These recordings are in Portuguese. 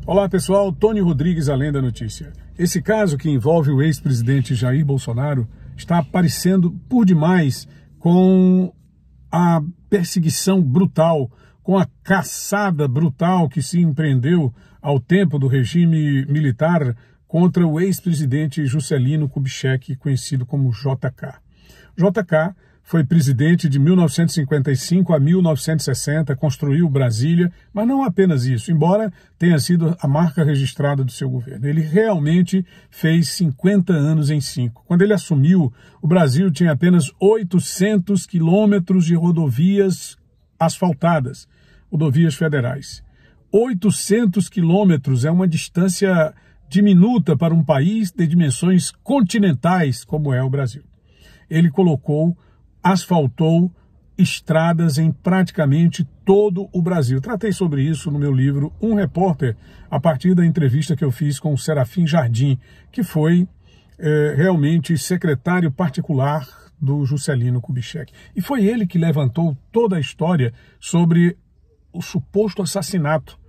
Olá pessoal, Tony Rodrigues, Além da Notícia. Esse caso que envolve o ex-presidente Jair Bolsonaro está parecendo por demais com a perseguição brutal, com a caçada brutal que se empreendeu ao tempo do regime militar contra o ex-presidente Juscelino Kubitschek, conhecido como JK. JK foi presidente de 1955 a 1960, construiu Brasília, mas não apenas isso, embora tenha sido a marca registrada do seu governo. Ele realmente fez 50 anos em 5. Quando ele assumiu, o Brasil tinha apenas 800 quilômetros de rodovias asfaltadas, rodovias federais. 800 quilômetros é uma distância diminuta para um país de dimensões continentais como é o Brasil. Ele asfaltou estradas em praticamente todo o Brasil. Tratei sobre isso no meu livro Um Repórter, a partir da entrevista que eu fiz com o Serafim Jardim, que foi realmente secretário particular do Juscelino Kubitschek. E foi ele que levantou toda a história sobre o suposto assassinato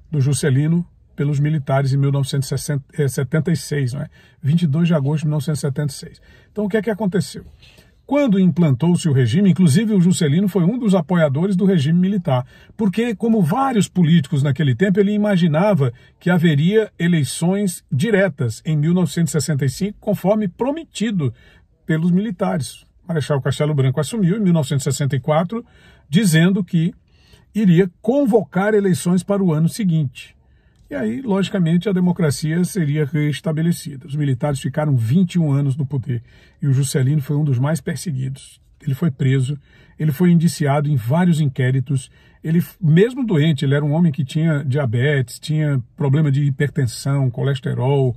do Juscelino pelos militares em 1976, não é? 22 de agosto de 1976. Então, o que é que aconteceu? Quando implantou-se o regime, inclusive o Juscelino foi um dos apoiadores do regime militar, porque, como vários políticos naquele tempo, ele imaginava que haveria eleições diretas em 1965, conforme prometido pelos militares. Marechal Castelo Branco assumiu em 1964, dizendo que iria convocar eleições para o ano seguinte. E aí, logicamente, a democracia seria reestabelecida. Os militares ficaram 21 anos no poder e o Juscelino foi um dos mais perseguidos. Ele foi preso, ele foi indiciado em vários inquéritos. Ele, mesmo doente, ele era um homem que tinha diabetes, tinha problema de hipertensão, colesterol,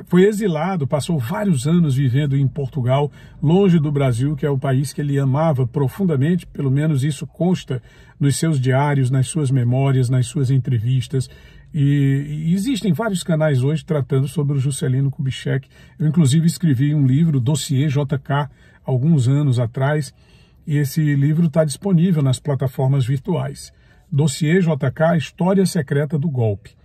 foi exilado, passou vários anos vivendo em Portugal, longe do Brasil, que é o país que ele amava profundamente, pelo menos isso consta nos seus diários, nas suas memórias, nas suas entrevistas. E existem vários canais hoje tratando sobre o Juscelino Kubitschek. Eu, inclusive, escrevi um livro, Dossiê JK, alguns anos atrás, e esse livro está disponível nas plataformas virtuais. Dossiê JK, História Secreta do Golpe.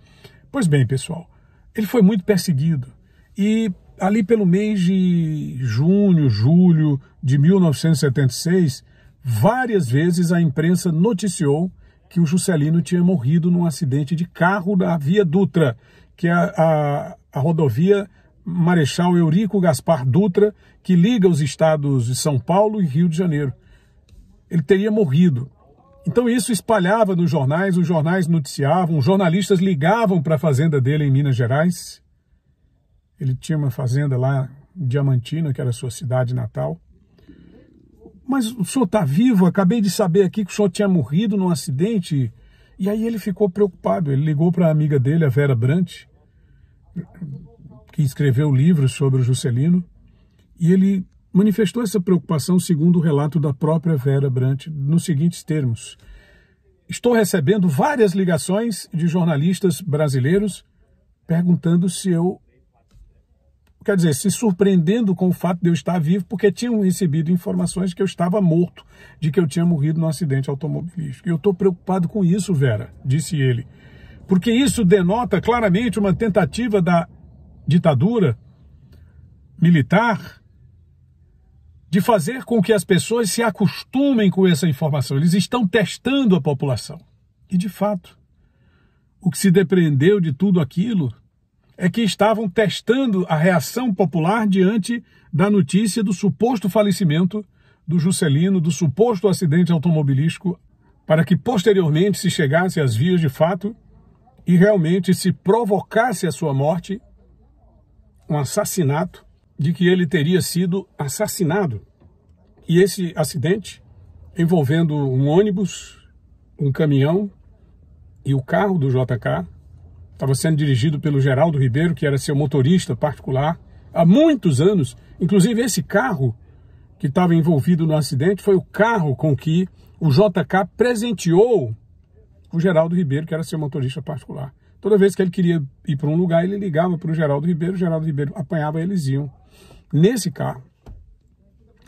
Pois bem, pessoal, ele foi muito perseguido e ali pelo mês de junho, julho de 1976, várias vezes a imprensa noticiou que o Juscelino tinha morrido num acidente de carro na Via Dutra, que é a rodovia Marechal Eurico Gaspar Dutra, que liga os estados de São Paulo e Rio de Janeiro. Ele teria morrido. Então isso espalhava nos jornais, os jornais noticiavam, os jornalistas ligavam para a fazenda dele em Minas Gerais. Ele tinha uma fazenda lá em Diamantina, que era a sua cidade natal. Mas o senhor está vivo? Acabei de saber aqui que o senhor tinha morrido num acidente. E aí ele ficou preocupado. Ele ligou para a amiga dele, a Vera Brant, que escreveu o livro sobre o Juscelino, e ele manifestou essa preocupação, segundo o relato da própria Vera Brant, nos seguintes termos: estou recebendo várias ligações de jornalistas brasileiros perguntando se eu... Quer dizer, se surpreendendo com o fato de eu estar vivo, porque tinham recebido informações de que eu estava morto, de que eu tinha morrido num acidente automobilístico. E eu estou preocupado com isso, Vera, disse ele, porque isso denota claramente uma tentativa da ditadura militar de fazer com que as pessoas se acostumem com essa informação. Eles estão testando a população. E, de fato, o que se depreendeu de tudo aquilo é que estavam testando a reação popular diante da notícia do suposto falecimento do Juscelino, do suposto acidente automobilístico, para que posteriormente se chegasse às vias de fato e realmente se provocasse a sua morte, um assassinato, de que ele teria sido assassinado. E esse acidente, envolvendo um ônibus, um caminhão e o carro do JK, estava sendo dirigido pelo Geraldo Ribeiro, que era seu motorista particular, há muitos anos. Inclusive esse carro que estava envolvido no acidente foi o carro com que o JK presenteou o Geraldo Ribeiro, que era seu motorista particular. Toda vez que ele queria ir para um lugar, ele ligava para o Geraldo Ribeiro apanhava, eles iam. Nesse carro,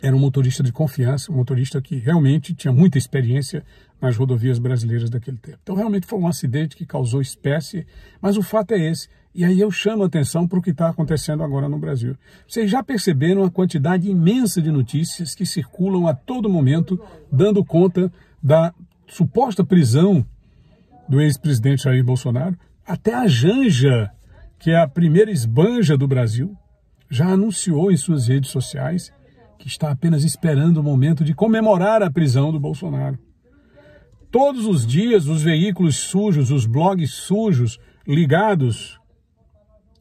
era um motorista de confiança, um motorista que realmente tinha muita experiência nas rodovias brasileiras daquele tempo. Então, realmente foi um acidente que causou espécie, mas o fato é esse. E aí eu chamo a atenção para o que está acontecendo agora no Brasil. Vocês já perceberam a quantidade imensa de notícias que circulam a todo momento, dando conta da suposta prisão do ex-presidente Jair Bolsonaro? Até a Janja, que é a primeira esbanja do Brasil, já anunciou em suas redes sociais que está apenas esperando o momento de comemorar a prisão do Bolsonaro. Todos os dias, os veículos sujos, os blogs sujos, ligados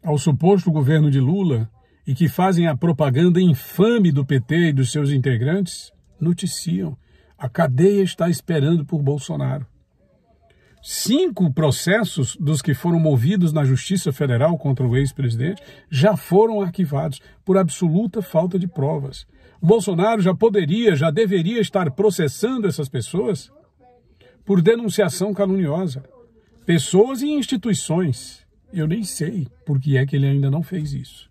ao suposto governo de Lula e que fazem a propaganda infame do PT e dos seus integrantes, noticiam: a cadeia está esperando por Bolsonaro. 5 processos dos que foram movidos na Justiça Federal contra o ex-presidente já foram arquivados por absoluta falta de provas. O Bolsonaro já deveria estar processando essas pessoas por denunciação caluniosa. Pessoas e instituições. Eu nem sei por que é que ele ainda não fez isso.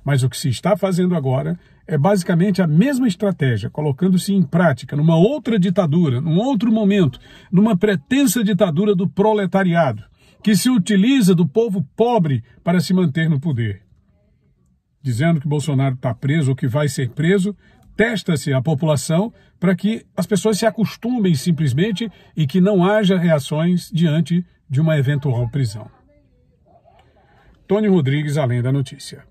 Mas o que se está fazendo agora é basicamente a mesma estratégia, colocando-se em prática numa outra ditadura, num outro momento, numa pretensa ditadura do proletariado, que se utiliza do povo pobre para se manter no poder. Dizendo que Bolsonaro está preso ou que vai ser preso, testa-se a população para que as pessoas se acostumem simplesmente e que não haja reações diante de uma eventual prisão. Tony Rodrigues, Além da Notícia.